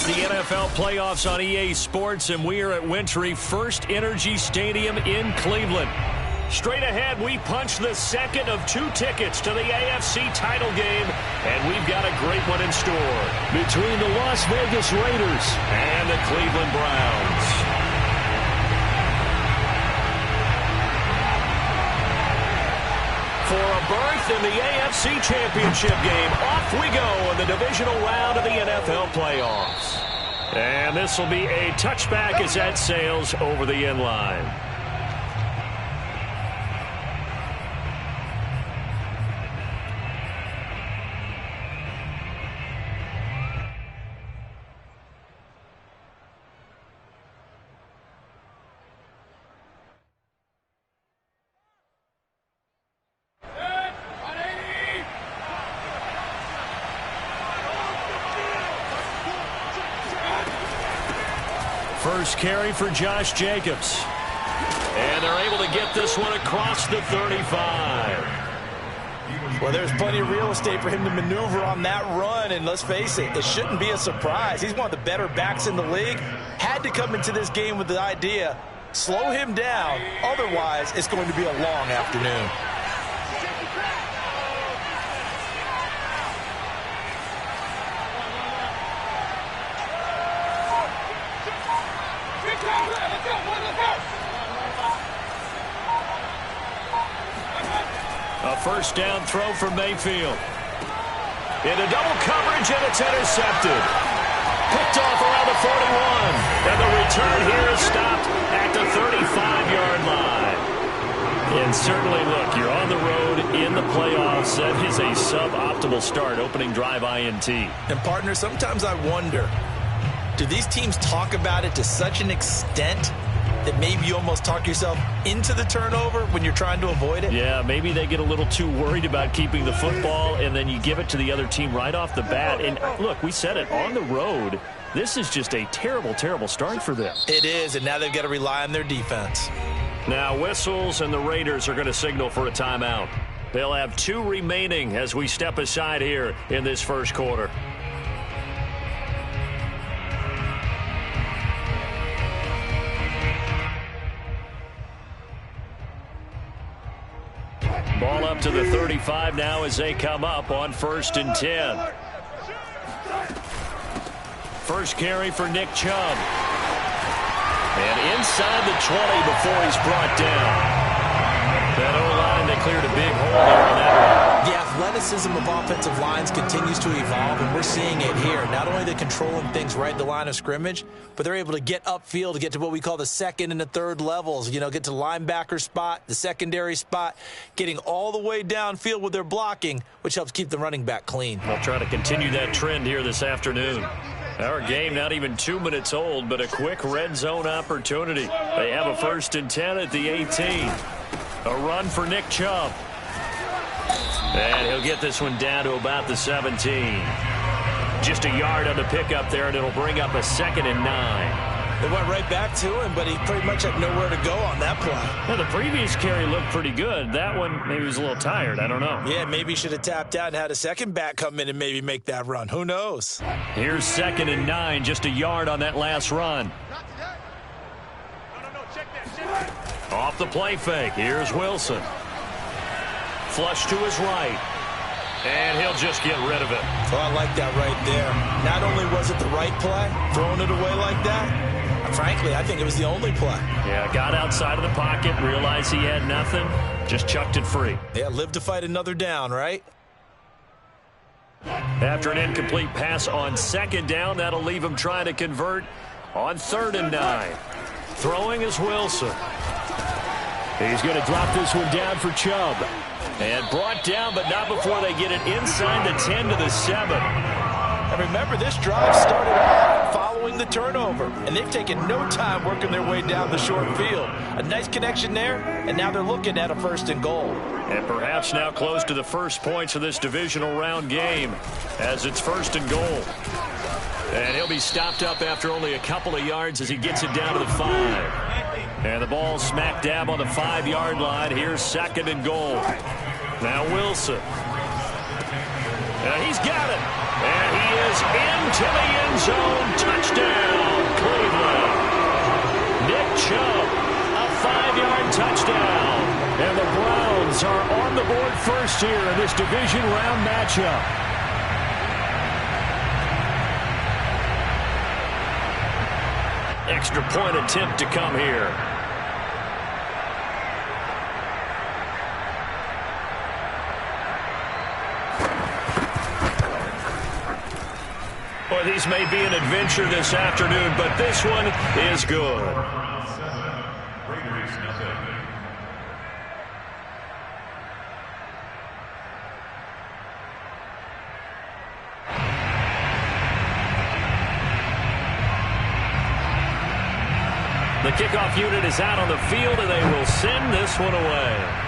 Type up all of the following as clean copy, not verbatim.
the NFL playoffs on EA Sports, and we are at Wintry First Energy Stadium in Cleveland. Straight ahead, we punch the second of 2 tickets to the AFC title game, and we've got a great one in store between the Las Vegas Raiders and the Cleveland Browns. For a berth in the AFC Championship game, off we go in the divisional round of the NFL playoffs. And this will be a touchback as that sails over the end line. First carry for Josh Jacobs. And they're able to get this one across the 35. Well, there's plenty of real estate for him to maneuver on that run, and let's face it, it shouldn't be a surprise. He's one of the better backs in the league. Had to come into this game with the idea, slow him down, otherwise it's going to be a long afternoon. A first down throw for Mayfield. Into double coverage, and it's intercepted. Picked off around the 41. And the return here is stopped at the 35-yard line. And certainly, look, you're on the road in the playoffs. That is a suboptimal start, opening drive INT. And, partner, sometimes I wonder, do these teams talk about it to such an extent that maybe you almost talk yourself into the turnover when you're trying to avoid it? Yeah, maybe they get a little too worried about keeping the football, and then you give it to the other team right off the bat. And look, we said it, on the road, this is just a terrible, terrible start for them. It is, and now they've got to rely on their defense. Now whistles, and the Raiders are going to signal for a timeout. They'll have 2 remaining as we step aside here in this first quarter. Ball up to the 35 now as they come up on 1st and 10. First carry for Nick Chubb. And inside the 20 before he's brought down. That O-line, they cleared a big hole there on that one. The athleticism of offensive lines continues to evolve, and we're seeing it here. Not only are they controlling things right at the line of scrimmage, but they're able to get upfield to get to what we call the second and the third levels. You know, get to the linebacker spot, the secondary spot, getting all the way downfield with their blocking, which helps keep the running back clean. They'll try to continue that trend here this afternoon. Our game not even 2 minutes old, but a quick red zone opportunity. They have a 1st and 10 at the 18. A run for Nick Chubb. And he'll get this one down to about the 17. Just a yard on the pickup there, and it'll bring up a 2nd and 9. They went right back to him, but he pretty much had nowhere to go on that play. Well, the previous carry looked pretty good. That one, maybe he was a little tired. I don't know. Yeah, maybe he should have tapped out and had a second back come in and maybe make that run. Who knows? Here's 2nd and 9, just a yard on that last run. Off the play fake, here's Wilson. Flush to his right. And he'll just get rid of it. Oh, I like that right there. Not only was it the right play, throwing it away like that, frankly, I think it was the only play. Yeah, got outside of the pocket, realized he had nothing, just chucked it free. Yeah, live to fight another down, right? After an incomplete pass on 2nd down, that'll leave him trying to convert on 3rd and 9. Throwing is Wilson. He's going to drop this one down for Chubb. And brought down, but not before they get it inside the 10 to the 7. And remember, this drive started off following the turnover, and they've taken no time working their way down the short field. A nice connection there, and now they're looking at a 1st and goal. And perhaps now close to the first points of this divisional round game as it's 1st and goal. And he'll be stopped up after only a couple of yards as he gets it down to the 5. And the ball smack dab on the 5-yard line. Here's 2nd and goal. Now Wilson. And he's got it. And he is into the end end zone. Touchdown, Cleveland. Nick Chubb, a 5-yard touchdown. And the Browns are on the board first here in this division round matchup. Extra point attempt to come here. Boy, these may be an adventure this afternoon, but this one is good. The kickoff unit is out on the field, and they will send this one away.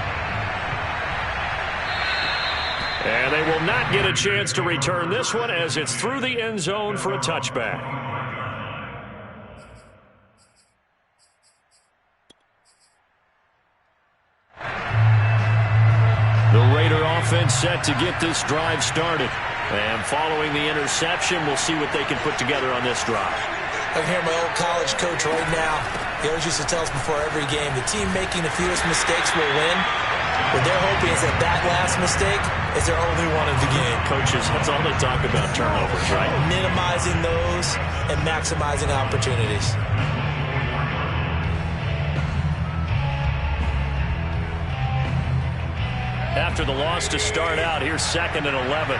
And they will not get a chance to return this one as it's through the end zone for a touchback. The Raider offense set to get this drive started. And following the interception, we'll see what they can put together on this drive. I can hear my old college coach right now. He always used to tell us before every game, the team making the fewest mistakes will win. What they're hoping is that last mistake is their only one of the game. Coaches, that's all they talk about, turnovers, right? Minimizing those and maximizing opportunities. After the loss to start out, here's 2nd and 11.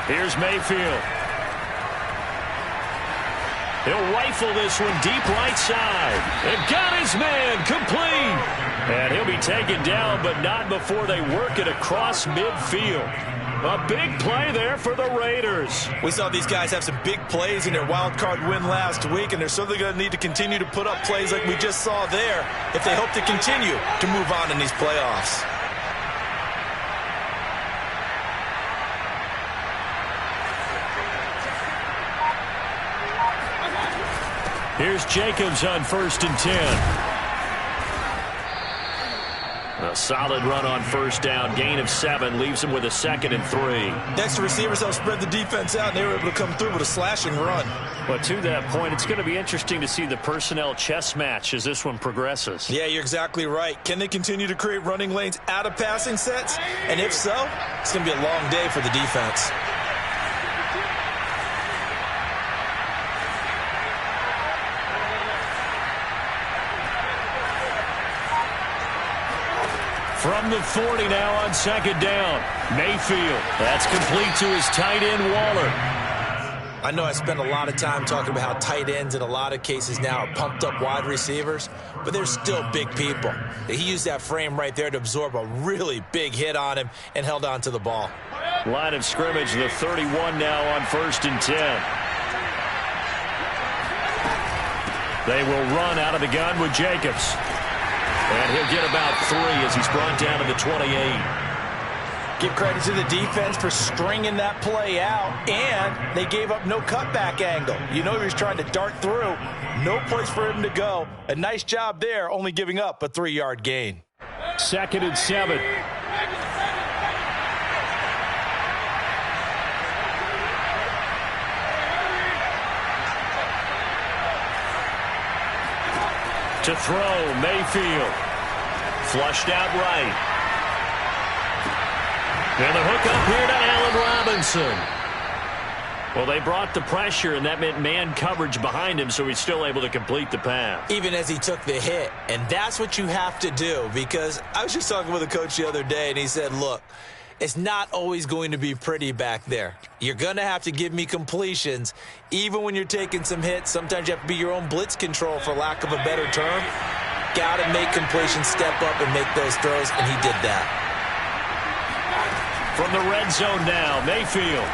Here's Mayfield. He'll rifle this one deep right side. And got his man complete. And he'll be taken down, but not before they work it across midfield. A big play there for the Raiders. We saw these guys have some big plays in their wild card win last week, and they're certainly going to need to continue to put up plays like we just saw there if they hope to continue to move on in these playoffs. Here's Jacobs on 1st and 10. A solid run on 1st down. Gain of 7 leaves him with a 2nd and 3. Next, the receivers helped spread the defense out, and they were able to come through with a slashing run. But to that point, it's going to be interesting to see the personnel chess match as this one progresses. Yeah, you're exactly right. Can they continue to create running lanes out of passing sets? And if so, it's going to be a long day for the defense. From the 40 now on 2nd down. Mayfield. That's complete to his tight end, Waller. I know I spend a lot of time talking about how tight ends in a lot of cases now are pumped up wide receivers, but they're still big people. He used that frame right there to absorb a really big hit on him and held on to the ball. Line of scrimmage, the 31 now on 1st and 10. They will run out of the gun with Jacobs. And he'll get about 3 as he's brought down to the 28. Give credit to the defense for stringing that play out, and they gave up no cutback angle. You know he was trying to dart through. No place for him to go. A nice job there, only giving up a 3-yard gain. 2nd and 7. To throw, Mayfield. Flushed out right. And the hook up here to Allen Robinson. Well, they brought the pressure, and that meant man coverage behind him, so he's still able to complete the pass. Even as he took the hit. And that's what you have to do, because I was just talking with a coach the other day, and he said, look, it's not always going to be pretty back there. You're going to have to give me completions. Even when you're taking some hits, sometimes you have to be your own blitz control, for lack of a better term. Got to make completions, step up, and make those throws, and he did that. From the red zone now, Mayfield.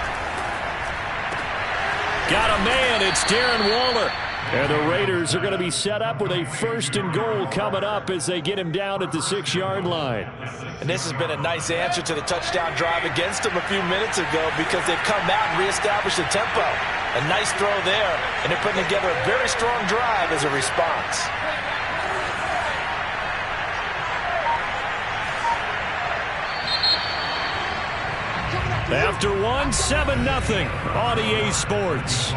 Got a man, it's Darren Waller. And the Raiders are going to be set up with a 1st and goal coming up as they get him down at the 6-yard line. And this has been a nice answer to the touchdown drive against them a few minutes ago because they've come out and reestablished the tempo. A nice throw there, and they're putting together a very strong drive as a response. After one, 7-0 on EA Sports.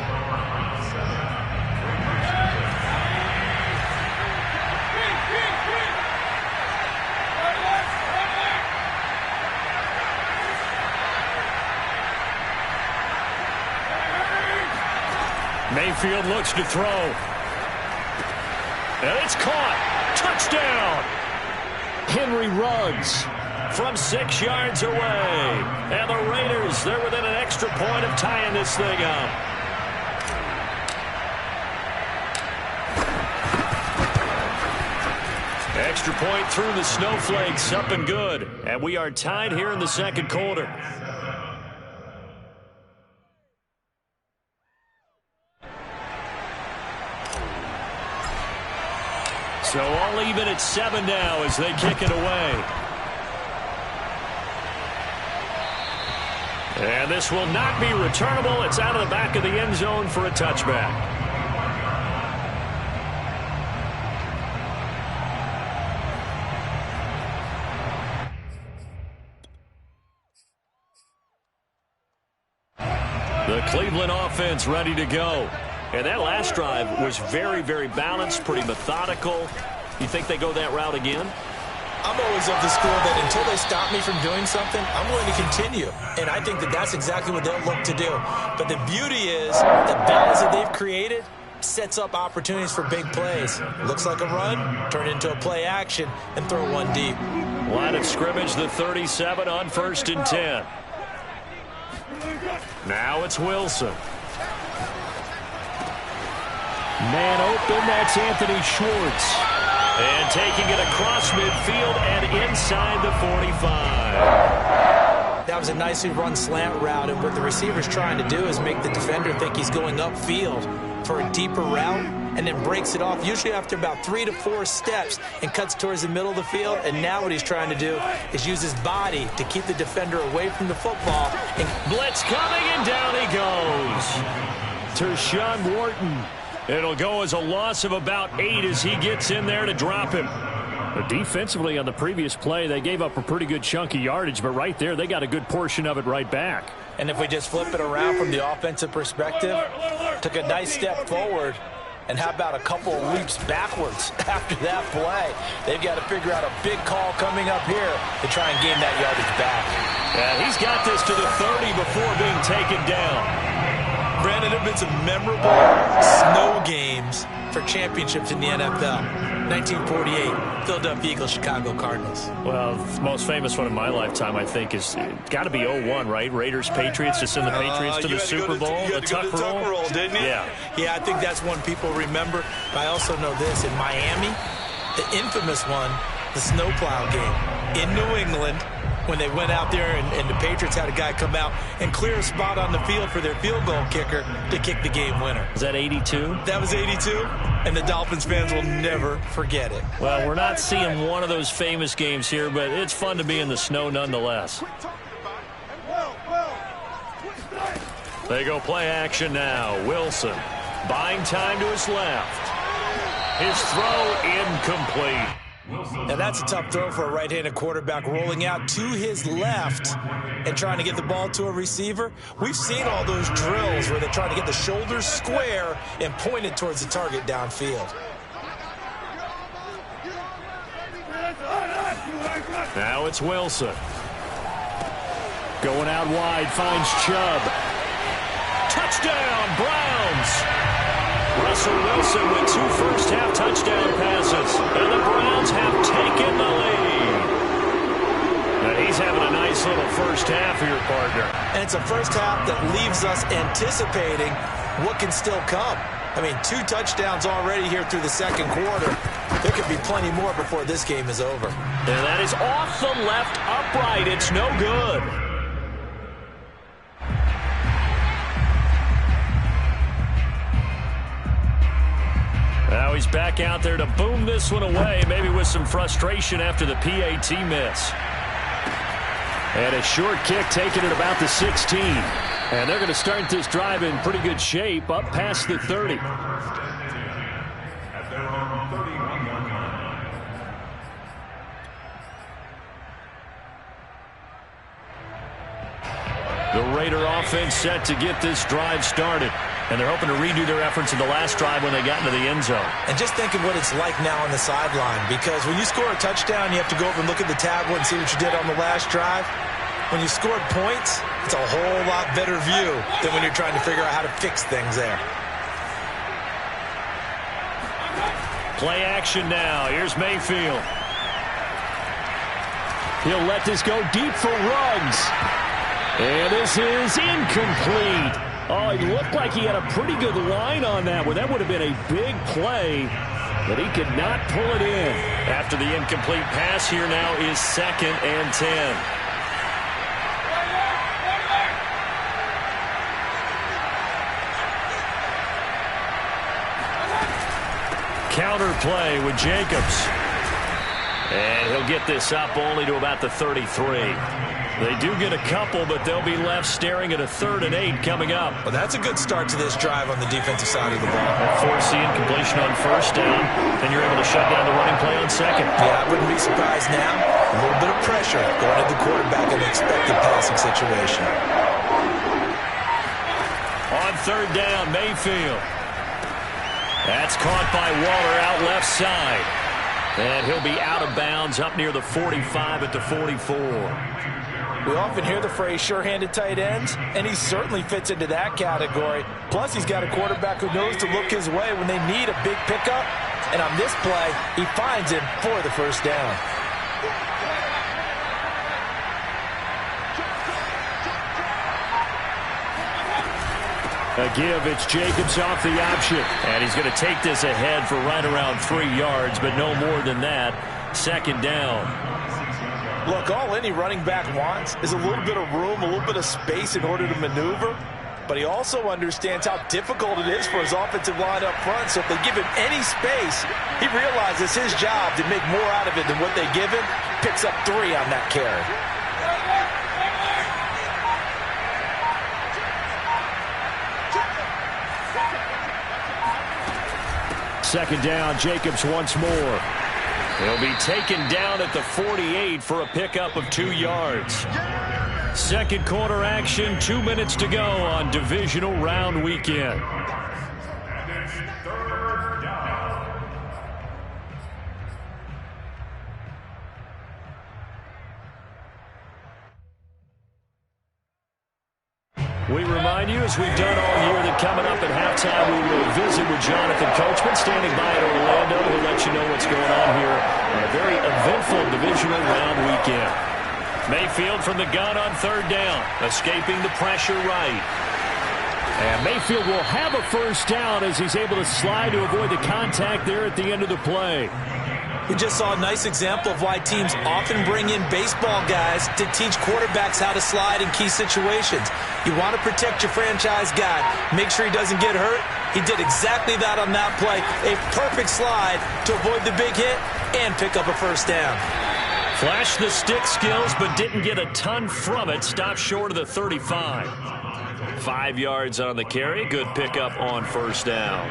Mayfield looks to throw. And it's caught. Touchdown. Henry Ruggs from 6 yards away. And the Raiders, they're within an extra point of tying this thing up. Extra point through the snowflakes, up and good. And we are tied here in the second quarter. So all even at 7 now as they kick it away. And this will not be returnable. It's out of the back of the end zone for a touchback. The Cleveland offense ready to go. And that last drive was very, very balanced, pretty methodical. You think they go that route again? I'm always of the school that until they stop me from doing something, I'm going to continue. And I think that that's exactly what they'll look to do. But the beauty is the balance that they've created sets up opportunities for big plays. Looks like a run, turn into a play action, and throw one deep. Line of scrimmage, the 37 on 1st and 10. Now it's Wilson. Man open, that's Anthony Schwartz. And taking it across midfield and inside the 45. That was a nicely run slant route, and what the receiver's trying to do is make the defender think he's going upfield for a deeper route and then breaks it off, usually after about 3 to 4 steps, and cuts towards the middle of the field. And now what he's trying to do is use his body to keep the defender away from the football. And blitz coming, and down he goes. Tershawn Wharton. It'll go as a loss of about 8 as he gets in there to drop him. But defensively on the previous play, they gave up a pretty good chunk of yardage, but right there, they got a good portion of it right back. And if we just flip it around from the offensive perspective, took a nice step forward, and how about a couple of leaps backwards after that play? They've got to figure out a big call coming up here to try and gain that yardage back. Yeah, he's got this to the 30 before being taken down. Brandon, there have been some memorable snow games for championships in the NFL. 1948, Philadelphia Eagles, Chicago Cardinals. Well, the most famous one in my lifetime, I think, is got to be 01, right? Raiders, Patriots, to send the Patriots to the Super Bowl. You had to go to the Tuck Roll, didn't you? Yeah. Yeah, I think that's one people remember. But I also know this. In Miami, the infamous one, the snowplow game in New England, when they went out there and the Patriots had a guy come out and clear a spot on the field for their field goal kicker to kick the game winner. Was that 82? That was 82, and the Dolphins fans will never forget it. Well, we're not seeing one of those famous games here, but it's fun to be in the snow nonetheless. They go play action now. Wilson buying time to his left. His throw incomplete. Now that's a tough throw for a right-handed quarterback, rolling out to his left and trying to get the ball to a receiver. We've seen all those drills where they're trying to get the shoulders square and point it towards the target downfield. Now it's Wilson. Going out wide, finds Chubb. Touchdown, Browns! Russell Wilson with 2 first-half touchdown passes, and the Browns have taken the lead. And he's having a nice little first half here, partner. And it's a first half that leaves us anticipating what can still come. I mean, 2 touchdowns already here through the second quarter. There could be plenty more before this game is over. And that is off the left upright. It's no good. Now he's back out there to boom this one away, maybe with some frustration after the PAT miss. And a short kick taken at about the 16. And they're going to start this drive in pretty good shape, up past the 30. The Raider offense set to get this drive started. And they're hoping to redo their efforts in the last drive when they got into the end zone. And just think of what it's like now on the sideline, because when you score a touchdown, you have to go over and look at the tablet and see what you did on the last drive. When you scored points, it's a whole lot better view than when you're trying to figure out how to fix things there. Play action now. Here's Mayfield. He'll let this go deep for Ruggs. And this is incomplete. Oh, it looked like he had a pretty good line on that one. That would have been a big play, but he could not pull it in. After the incomplete pass, here now is 2nd and 10. Counter play with Jacobs. And he'll get this up only to about the 33. They do get a couple, but they'll be left staring at a 3rd and 8 coming up. Well, that's a good start to this drive on the defensive side of the ball. Force the incompletion on 1st down, and you're able to shut down the running play on 2nd. Yeah, I wouldn't be surprised now. A little bit of pressure going at the quarterback in the expected passing situation. On 3rd down, Mayfield. That's caught by Waller out left side. And he'll be out of bounds up near the 45 at the 44. We often hear the phrase sure-handed tight ends, and he certainly fits into that category. Plus, he's got a quarterback who knows to look his way when they need a big pickup. And on this play, he finds him for the 1st down. A give, it's Jacobs off the option. And he's going to take this ahead for right around 3 yards, but no more than that. 2nd down. Look, all any running back wants is a little bit of room, a little bit of space in order to maneuver. But he also understands how difficult it is for his offensive line up front. So if they give him any space, he realizes his job to make more out of it than what they give him. Picks up 3 on that carry. Second down, Jacobs once more. He'll be taken down at the 48 for a pickup of 2 yards. Second quarter action, 2 minutes to go on divisional round weekend. We remind you, as we've done all year, that coming up at halftime, we will visit with Jonathan Coachman, standing by at Orlando. He'll let you know what's going on here on a very eventful divisional round weekend. Mayfield from the gun on 3rd down, escaping the pressure right. And Mayfield will have a 1st down as he's able to slide to avoid the contact there at the end of the play. We just saw a nice example of why teams often bring in baseball guys to teach quarterbacks how to slide in key situations. You want to protect your franchise guy. Make sure he doesn't get hurt. He did exactly that on that play. A perfect slide to avoid the big hit and pick up a 1st down. Flashed the stick skills, but didn't get a ton from it. Stopped short of the 35. 5 yards on the carry. Good pickup on 1st down.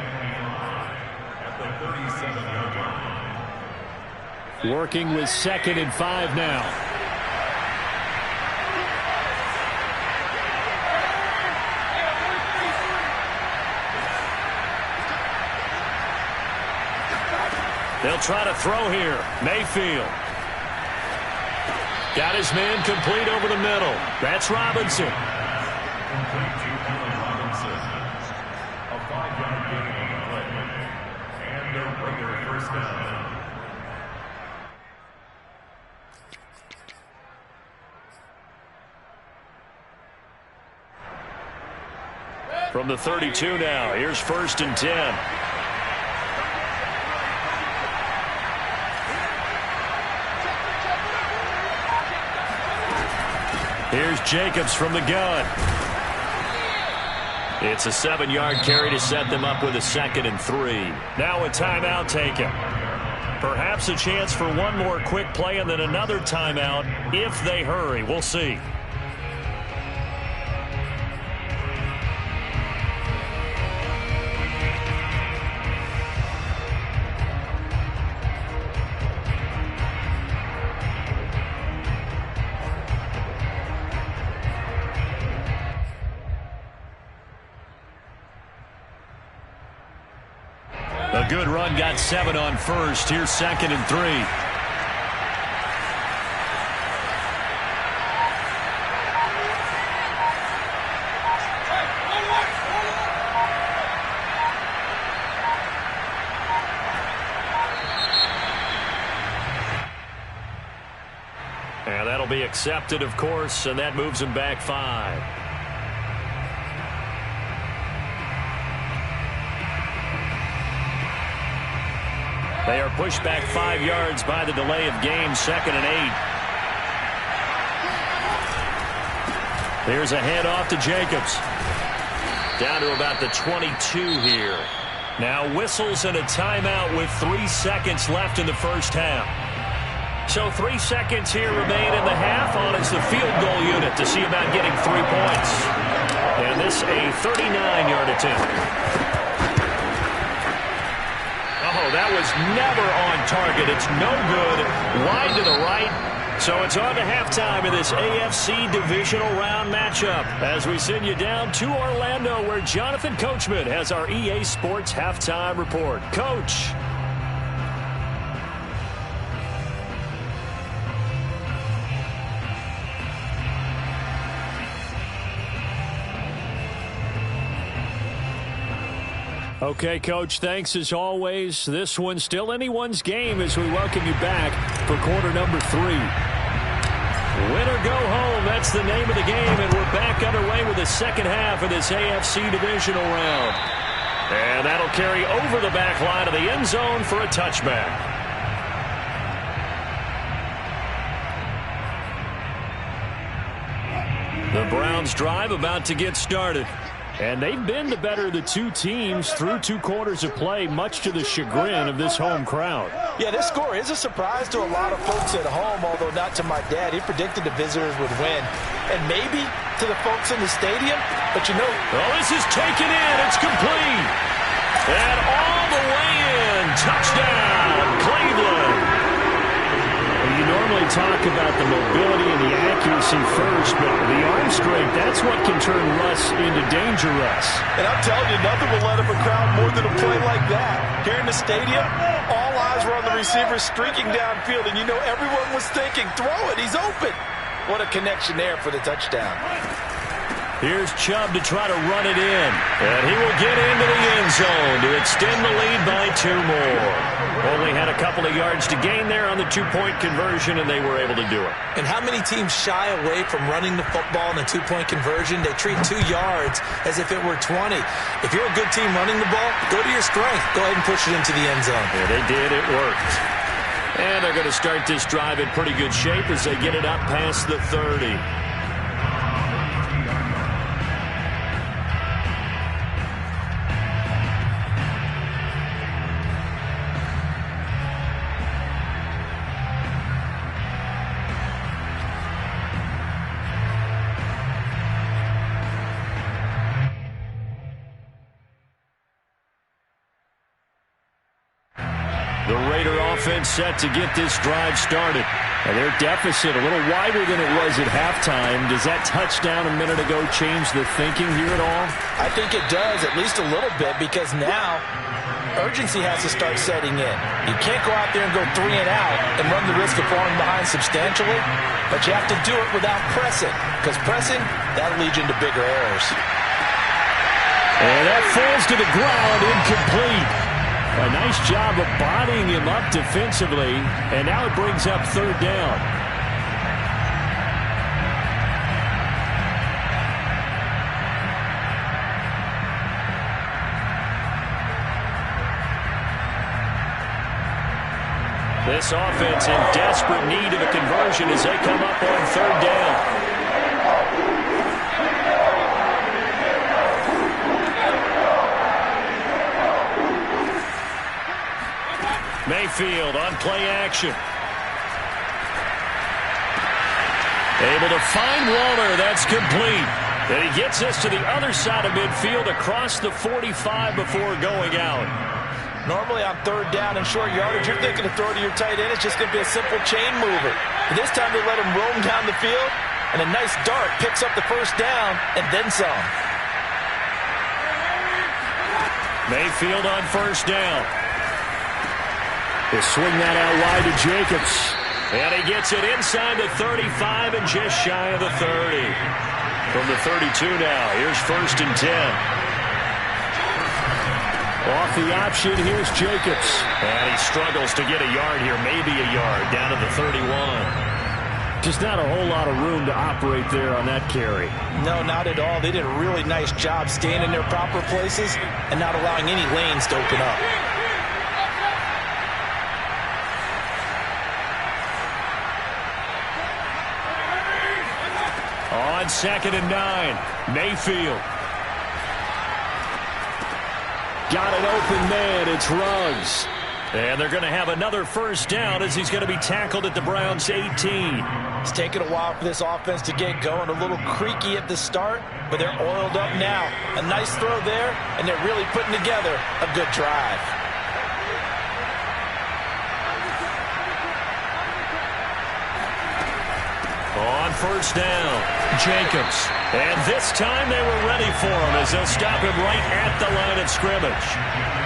Working with 2nd and 5 now. They'll try to throw here. Mayfield. Got his man complete over the middle. That's Robinson. A 5-yard gain on the play. And a Raider 1st down. From the 32 now, here's 1st and 10. Here's Jacobs from the gun. It's a 7-yard carry to set them up with a 2nd and 3. Now a timeout taken. Perhaps a chance for one more quick play and then another timeout if they hurry. We'll see. A good run, got 7 on first. Here's 2nd and 3. And that'll be accepted, of course, and that moves him back 5. They are pushed back 5 yards by the delay of game, 2nd and 8. Here's a handoff to Jacobs. Down to about the 22 here. Now whistles and a timeout with 3 seconds left in the first half. So 3 seconds here remain in the half on as the field goal unit to see about getting 3 points. And this a 39-yard attempt. Oh, that was never on target. It's no good. Wide to the right. So it's on to halftime in this AFC divisional round matchup as we send you down to Orlando where Jonathan Coachman has our EA Sports halftime report. Coach. Okay, Coach, thanks as always. This one's still anyone's game as we welcome you back for quarter number 3. Win or go home, that's the name of the game, and we're back underway with the second half of this AFC divisional round. And that'll carry over the back line of the end zone for a touchback. The Browns drive about to get started. And they've been the better of the two teams through 2 quarters of play, much to the chagrin of this home crowd. Yeah, this score is a surprise to a lot of folks at home, although not to my dad. He predicted the visitors would win. And maybe to the folks in the stadium, but you know. Oh, this is taken in. It's complete. And all the way in. Touchdown, Cleveland. You normally talk about the mobility and the accuracy first, but the arm strength, that's what can turn Russ into danger Russ. And I'm telling you, nothing will let up a crowd more than a play like that. Here in the stadium, all eyes were on the receiver streaking downfield, and you know everyone was thinking, throw it, he's open. What a connection there for the touchdown. Here's Chubb to try to run it in. And he will get into the end zone to extend the lead by 2 more. Only had a couple of yards to gain there on the 2-point conversion, and they were able to do it. And how many teams shy away from running the football in a 2-point conversion? They treat 2 yards as if it were 20. If you're a good team running the ball, go to your strength. Go ahead and push it into the end zone. Yeah, they did. It worked. And they're going to start this drive in pretty good shape as they get it up past the 30. The Raider offense set to get this drive started. And their deficit a little wider than it was at halftime. Does that touchdown a minute ago change the thinking here at all? I think it does, at least a little bit, because now urgency has to start setting in. You can't go out there and go 3 and out and run the risk of falling behind substantially, but you have to do it without pressing, because pressing, that'll lead you into bigger errors. And that falls to the ground, incomplete. A nice job of bodying him up defensively, and now it brings up 3rd down. This offense in desperate need of a conversion as they come up on 3rd down. Mayfield on play action. Able to find Waller. That's complete. And he gets us to the other side of midfield across the 45 before going out. Normally on third down and short yardage, you're thinking to throw to your tight end. It's just going to be a simple chain mover. But this time they let him roam down the field, and a nice dart picks up the first down and then some. Mayfield on first down. He'll swing that out wide to Jacobs. And he gets it inside the 35 and just shy of the 30. From the 32 now, here's 1st and 10. Off the option, here's Jacobs. And he struggles to get a yard here, maybe a yard, down to the 31. Just not a whole lot of room to operate there on that carry. No, not at all. They did a really nice job staying in their proper places and not allowing any lanes to open up. On 2nd and 9, Mayfield. Got an open man. It's Ruggs. And they're going to have another first down as he's going to be tackled at the Browns' 18. It's taken a while for this offense to get going. A little creaky at the start, but they're oiled up now. A nice throw there, and they're really putting together a good drive. On first down, Jacobs. And this time they were ready for him as they'll stop him right at the line of scrimmage.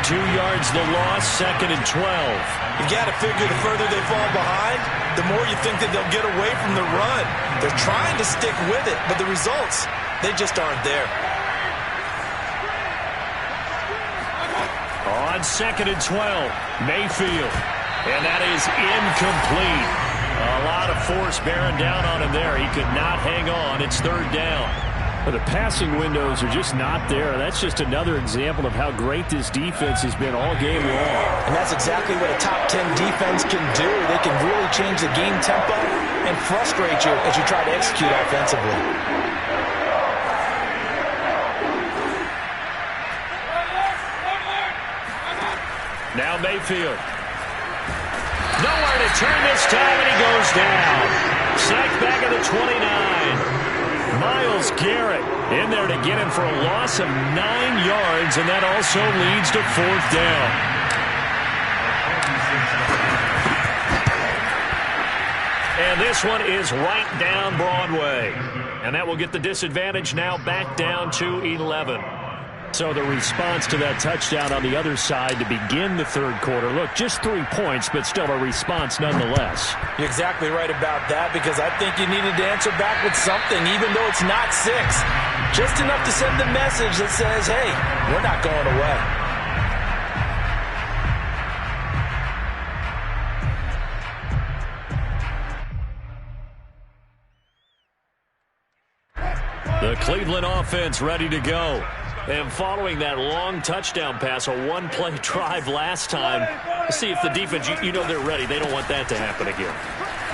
2 yards the loss, 2nd and 12. You got to figure the further they fall behind, the more you think that they'll get away from the run. They're trying to stick with it, but the results, they just aren't there. On 2nd and 12, Mayfield. And that is incomplete. A lot of force bearing down on him there. He could not hang on. It's 3rd down. But the passing windows are just not there. That's just another example of how great this defense has been all game long. And that's exactly what a top 10 defense can do. They can really change the game tempo and frustrate you as you try to execute offensively. Now Mayfield. Nowhere to turn this time, and he goes down. Sacked back at the 29. Myles Garrett in there to get him for a loss of 9 yards, and that also leads to 4th down. And this one is right down Broadway. And that will get the disadvantage now back down to 11. So the response to that touchdown on the other side to begin the 3rd quarter. Look, just 3 points, but still a response nonetheless. You're exactly right about that, because I think you needed to answer back with something, even though it's not 6. Just enough to send the message that says, hey, we're not going away. The Cleveland offense ready to go. And following that long touchdown pass, a one-play drive last time, see if the defense, you know they're ready. They don't want that to happen again.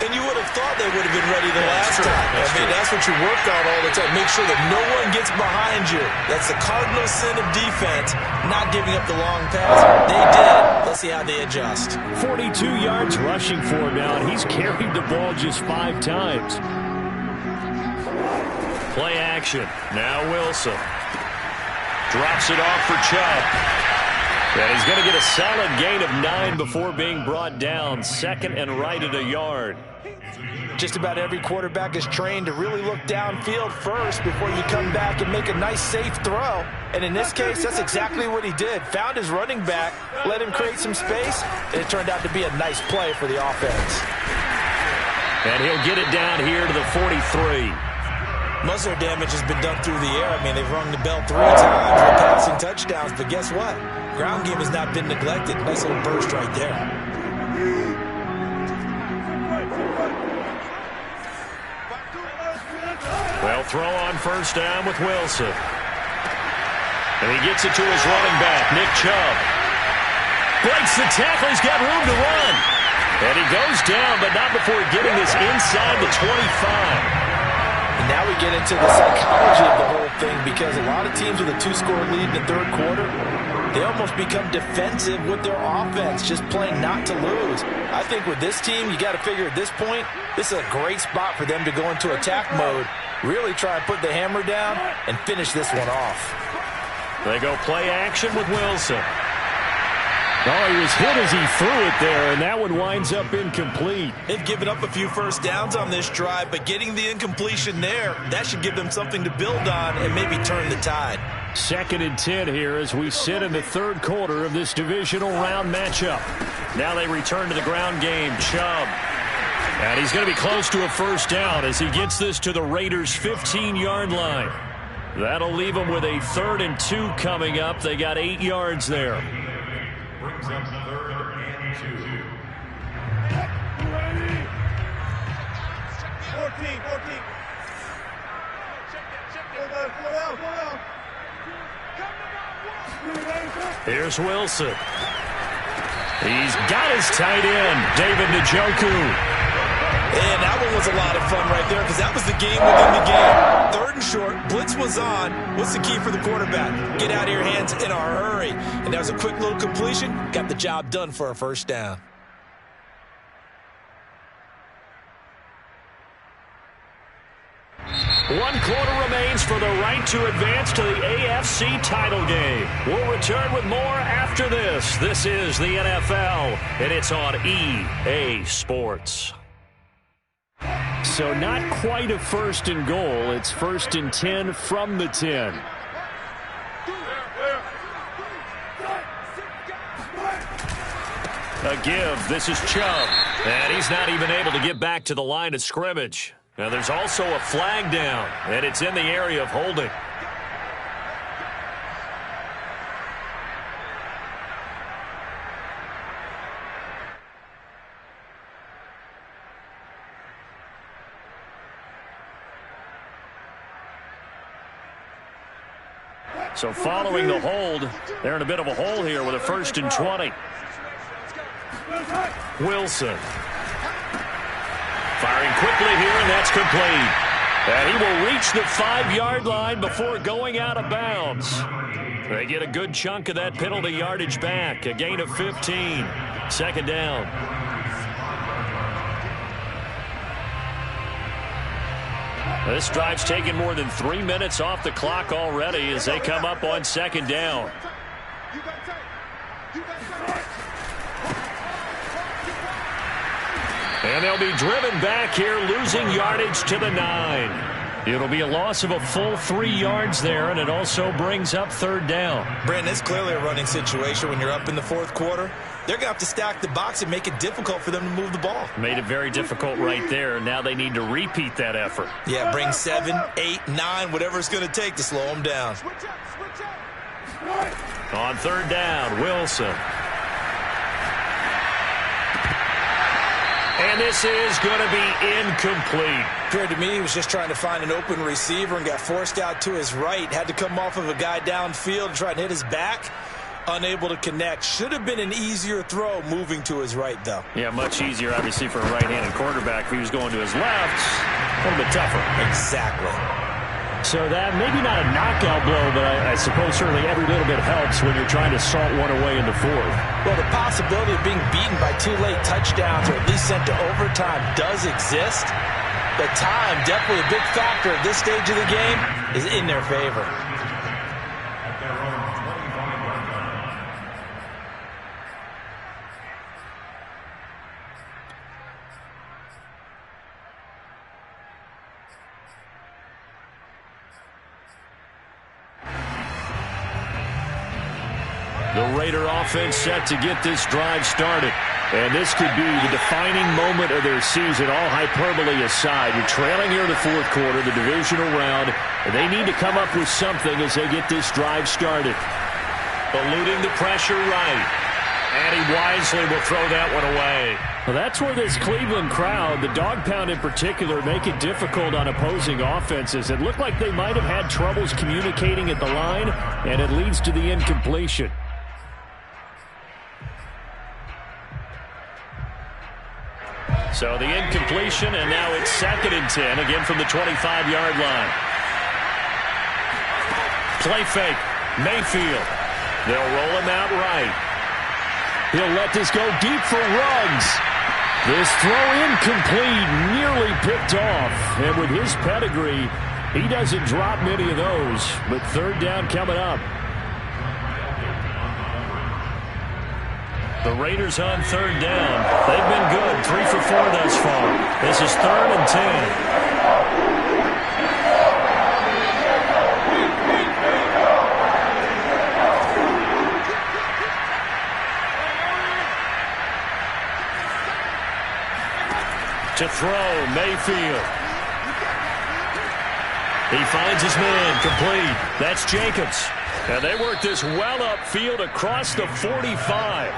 And you would have thought they would have been ready the last time. That's what you work on all the time. Make sure that no one gets behind you. That's the cardinal sin of defense, not giving up the long pass. They did. Let's see how they adjust. 42 yards rushing for him now, and he's carried the ball just 5 times. Play action. Now Wilson. Drops it off for Chubb. And he's going to get a solid gain of 9 before being brought down. 2nd and right at a yard. Just about every quarterback is trained to really look downfield first before you come back and make a nice, safe throw. And in this case, that's exactly what he did. Found his running back, let him create some space, and it turned out to be a nice play for the offense. And he'll get it down here to the 43. Most of their damage has been done through the air. I mean, they've rung the bell 3 times with passing touchdowns, but guess what? Ground game has not been neglected. Nice little burst right there. Well, throw on first down with Wilson. And he gets it to his running back, Nick Chubb. Breaks the tackle. He's got room to run. And he goes down, but not before getting this inside the 25. And now we get into the psychology of the whole thing, because a lot of teams with a 2-score lead in the 3rd quarter, they almost become defensive with their offense, just playing not to lose. I think with this team, you got to figure at this point, this is a great spot for them to go into attack mode, really try and put the hammer down and finish this one off. They go play action with Wilson. Oh, he was hit as he threw it there, and that one winds up incomplete. They've given up a few first downs on this drive, but getting the incompletion there, that should give them something to build on and maybe turn the tide. 2nd and 10 here as we sit in the 3rd quarter of this divisional round matchup. Now they return to the ground game. Chubb. And he's going to be close to a first down as he gets this to the Raiders' 15-yard line. That'll leave them with a 3rd and 2 coming up. They got 8 yards there. Brings up 3rd and 2. 14. Here's Wilson. He's got his tight end, David Njoku. And that one was a lot of fun right there because that was the game within the game. 3rd and short, blitz was on. What's the key for the quarterback? Get out of your hands in a hurry. And that was a quick little completion. Got the job done for a first down. One quarter remains for the right to advance to the AFC title game. We'll return with more after this. This is the NFL, and it's on EA Sports. So not quite a 1st and goal. It's 1st and 10 from the 10. A give. This is Chubb. And he's not even able to get back to the line of scrimmage. Now there's also a flag down, and it's in the area of holding. So following the hold, they're in a bit of a hole here with a 1st and 20. Wilson. Firing quickly here, and that's complete. And he will reach the 5-yard line before going out of bounds. They get a good chunk of that penalty yardage back. A gain of 15. 2nd down. This drive's taken more than 3 minutes off the clock already as they come up on 2nd down. And they'll be driven back here, losing yardage to the 9. It'll be a loss of a full 3 yards there, and it also brings up 3rd down. Brandon, it's clearly a running situation when you're up in the 4th quarter. They're going to have to stack the box and make it difficult for them to move the ball. Made it very difficult right there. Now they need to repeat that effort. Yeah, bring 7, 8, 9, whatever it's going to take to slow them down. On 3rd down, Wilson. And this is going to be incomplete. Appeared to me he was just trying to find an open receiver and got forced out to his right. Had to come off of a guy downfield and try and hit his back. Unable to connect. Should have been an easier throw moving to his right, though. Yeah, much easier, obviously, for a right-handed quarterback. If he was going to his left, a little bit tougher. Exactly. So that maybe not a knockout blow, but I suppose certainly every little bit helps when you're trying to salt one away in the 4th. Well, the possibility of being beaten by 2 late touchdowns or at least sent to overtime does exist. But time, definitely a big factor at this stage of the game, is in their favor. The Raider offense set to get this drive started. And this could be the defining moment of their season, all hyperbole aside. You're trailing here in the 4th quarter, the divisional round, and they need to come up with something as they get this drive started. Eluding the pressure right. And he wisely will throw that one away. Well, that's where this Cleveland crowd, the dog pound in particular, make it difficult on opposing offenses. It looked like they might have had troubles communicating at the line, and it leads to the incompletion. So the incompletion, and now it's 2nd and 10, again from the 25-yard line. Play fake, Mayfield. They'll roll him out right. He'll let this go deep for Ruggs. This throw incomplete, nearly picked off. And with his pedigree, he doesn't drop many of those. But third down coming up. The Raiders on third down. They've been good, 3 for 4 thus far. This is 3rd and 10. To throw, Mayfield. He finds his man, complete. That's Jacobs. And they work this well upfield across the 45.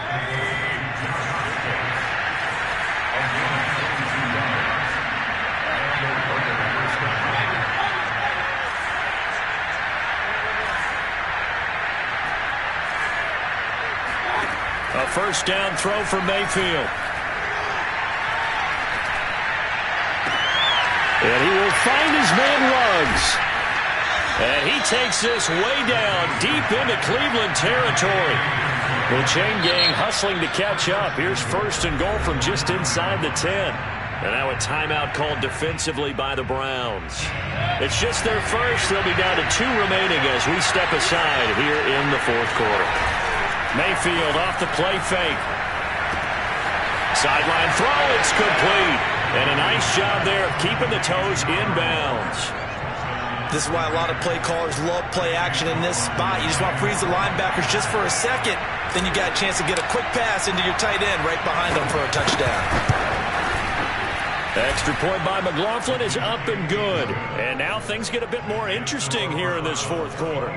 A first down throw for Mayfield. And he will find his man Ruggs. And he takes this way down deep into Cleveland territory. The chain gang hustling to catch up. Here's 1st and goal from just inside the 10. And now a timeout called defensively by the Browns. It's just their first. They'll be down to 2 remaining as we step aside here in the 4th quarter. Mayfield off the play fake. Sideline throw, it's complete. And a nice job there of keeping the toes inbounds. This is why a lot of play callers love play action in this spot. You just want to freeze the linebackers just for a second. Then you got a chance to get a quick pass into your tight end right behind them for a touchdown. Extra point by McLaughlin is up and good. And now things get a bit more interesting here in this 4th quarter.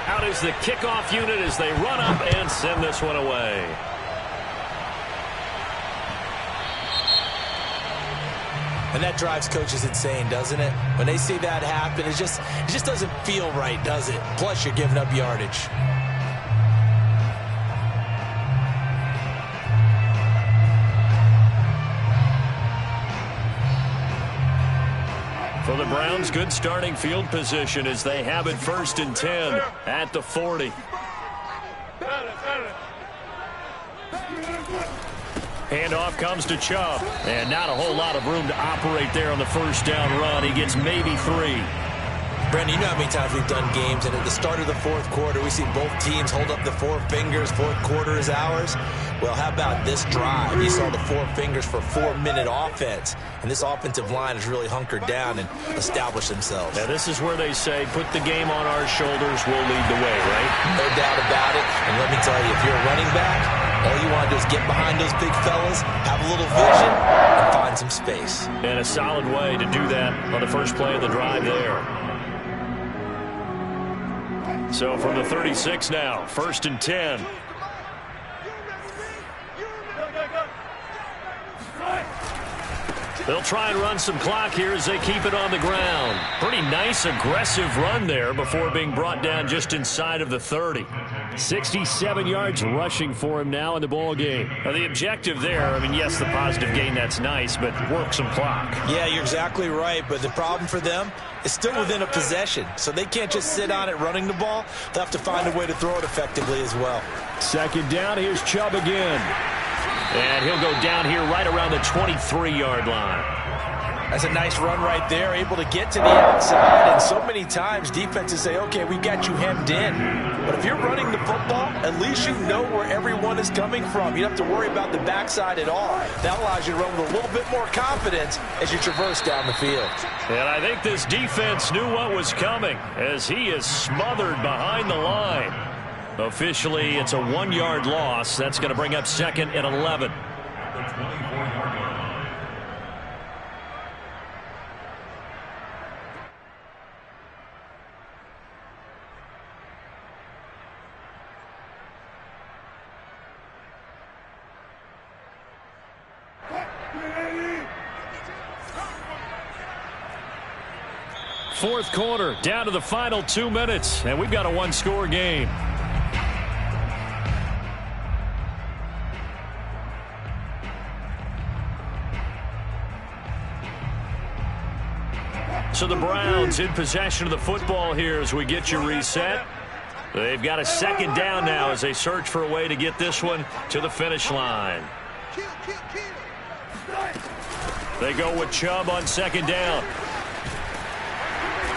Out is the kickoff unit as they run up and send this one away. And that drives coaches insane, doesn't it? When they see that happen, it just doesn't feel right, does it? Plus, you're giving up yardage. For the Browns, good starting field position as they have it 1st and 10 at the 40. Handoff comes to Chubb, and not a whole lot of room to operate there on the first down run. He gets maybe 3. Brandon, you know how many times we've done games, and at the start of the 4th quarter, we see both teams hold up the 4 fingers, 4th quarter is ours. Well, how about this drive? You saw the 4 fingers for 4-minute offense, and this offensive line has really hunkered down and established themselves. Now, this is where they say, put the game on our shoulders, we'll lead the way, right? No doubt about it, and let me tell you, if you're a running back, all you want to do is get behind those big fellas, have a little vision, and find some space. And a solid way to do that on the first play of the drive there. So from the 36 now, 1st and 10. They'll try and run some clock here as they keep it on the ground. Pretty nice, aggressive run there before being brought down just inside of the 30. 67 yards rushing for him now in the ball game. Now the objective there, I mean, yes, the positive gain, that's nice, but work some clock. Yeah, you're exactly right, but the problem for them is still within a possession, so they can't just sit on it running the ball. They'll have to find a way to throw it effectively as well. 2nd down, here's Chubb again. And he'll go down here right around the 23-yard line. That's a nice run right there, able to get to the outside. And so many times defenses say, okay, we've got you hemmed in. But if you're running the football, at least you know where everyone is coming from. You don't have to worry about the backside at all. That allows you to run with a little bit more confidence as you traverse down the field. And I think this defense knew what was coming as he is smothered behind the line. Officially, it's a 1-yard loss. That's going to bring up 2nd and 11. Fourth quarter, down to the final 2 minutes, and we've got a 1-score game. So the Browns in possession of the football here as we get you reset. They've got a second down now as they search for a way to get this one to the finish line. They go with Chubb on second down.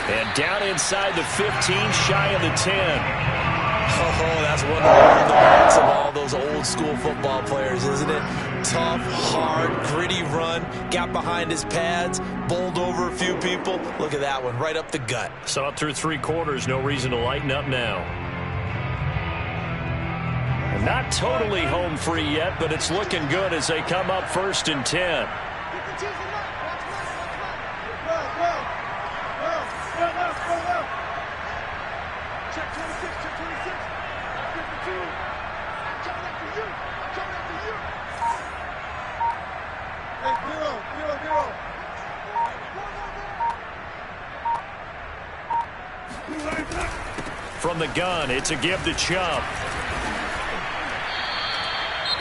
And down inside the 15, shy of the 10. Oh, that's wonderful on the backs of all those old school football players, isn't it? Tough, hard, gritty run, got behind his pads, bowled over a few people. Look at that one, right up the gut. Saw it through 3 quarters, no reason to lighten up now. Not totally home free yet, but it's looking good as they come up 1st and 10. From the gun, it's a give to Chubb.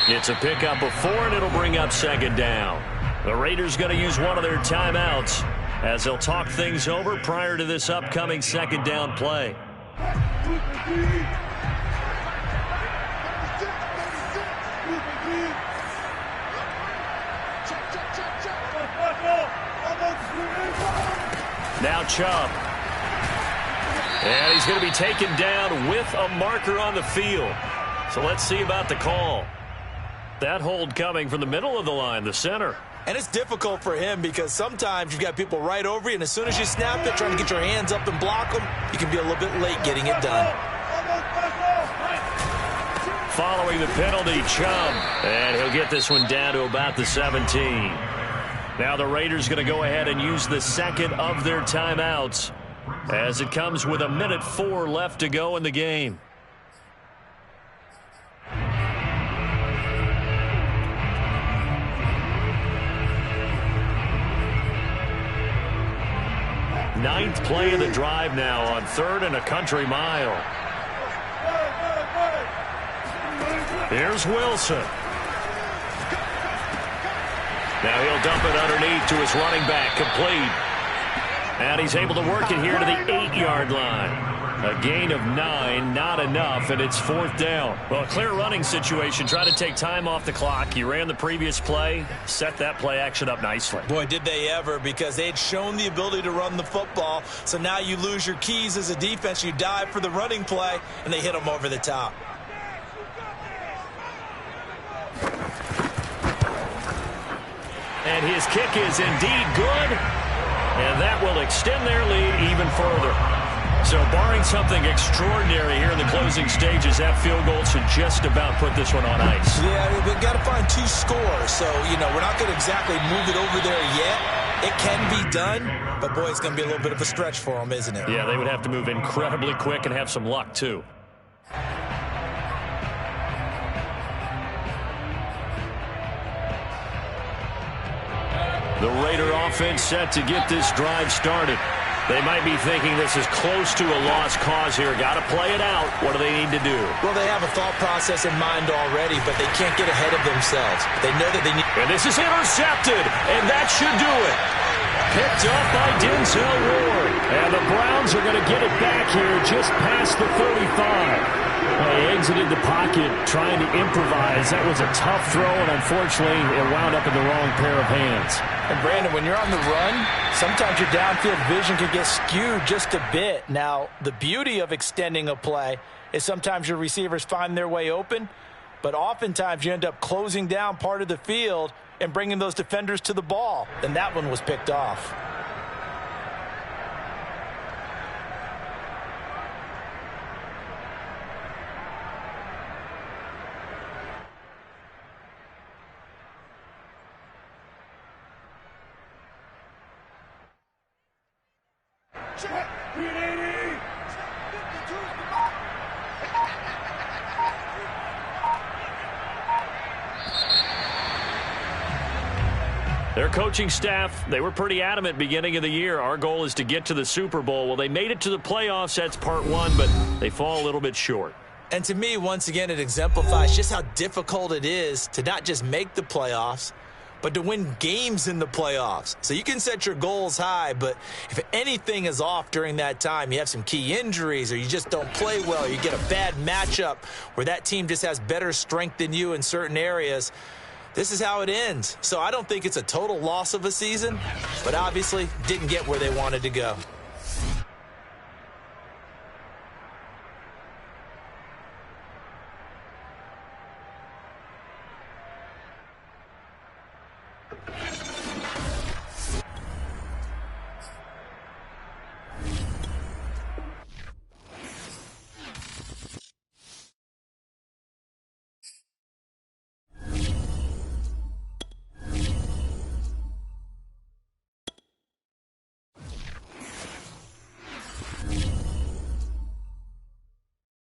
It's a pickup of 4, and it'll bring up second down. The Raiders going to use one of their timeouts as they'll talk things over prior to this upcoming second down play. Now Chubb. And he's going to be taken down with a marker on the field. So let's see about the call. That hold coming from the middle of the line, the center. And it's difficult for him because sometimes you've got people right over you, and as soon as you snap it, trying to get your hands up and block them, you can be a little bit late getting it done. Following the penalty, Chubb. And he'll get this one down to about the 17. Now the Raiders going to go ahead and use the second of their timeouts as it comes with 1:04 left to go in the game. Ninth play of the drive now on 3rd and a country mile. Here's Wilson. Now he'll dump it underneath to his running back, complete. And he's able to work it here to the 8-yard line. A gain of 9, not enough, and it's 4th down. Well, a clear running situation. Try to take time off the clock. He ran the previous play, set that play action up nicely. Boy, did they ever, because they had shown the ability to run the football. So now you lose your keys as a defense. You dive for the running play, and they hit them over the top. And his kick is indeed good, and that will extend their lead even further. So barring something extraordinary here in the closing stages, that field goal should just about put this one on ice. Yeah, we've got to find 2 scores. So, we're not going to exactly move it over there yet. It can be done, but, boy, it's going to be a little bit of a stretch for them, isn't it? Yeah, they would have to move incredibly quick and have some luck, too. The Raider offense set to get this drive started. They might be thinking this is close to a lost cause here. Got to play it out. What do they need to do? Well, they have a thought process in mind already, but they can't get ahead of themselves. They know that they need... And this is intercepted, and that should do it. Picked up by Denzel Ward. And the Browns are going to get it back here just past the 35. They exited the pocket trying to improvise. That was a tough throw, and unfortunately, it wound up in the wrong pair of hands. And, Brandon, when you're on the run, sometimes your downfield vision can get skewed just a bit. Now, the beauty of extending a play is sometimes your receivers find their way open, but oftentimes you end up closing down part of the field and bringing those defenders to the ball. And that one was picked off. Their coaching staff, they were pretty adamant beginning of the year. Our goal is to get to the Super Bowl. Well, they made it to the playoffs. That's part 1, but they fall a little bit short. And to me, once again, it exemplifies just how difficult it is to not just make the playoffs, but to win games in the playoffs. So you can set your goals high, but if anything is off during that time, you have some key injuries or you just don't play well, or you get a bad matchup where that team just has better strength than you in certain areas, this is how it ends. So I don't think it's a total loss of a season, but obviously didn't get where they wanted to go.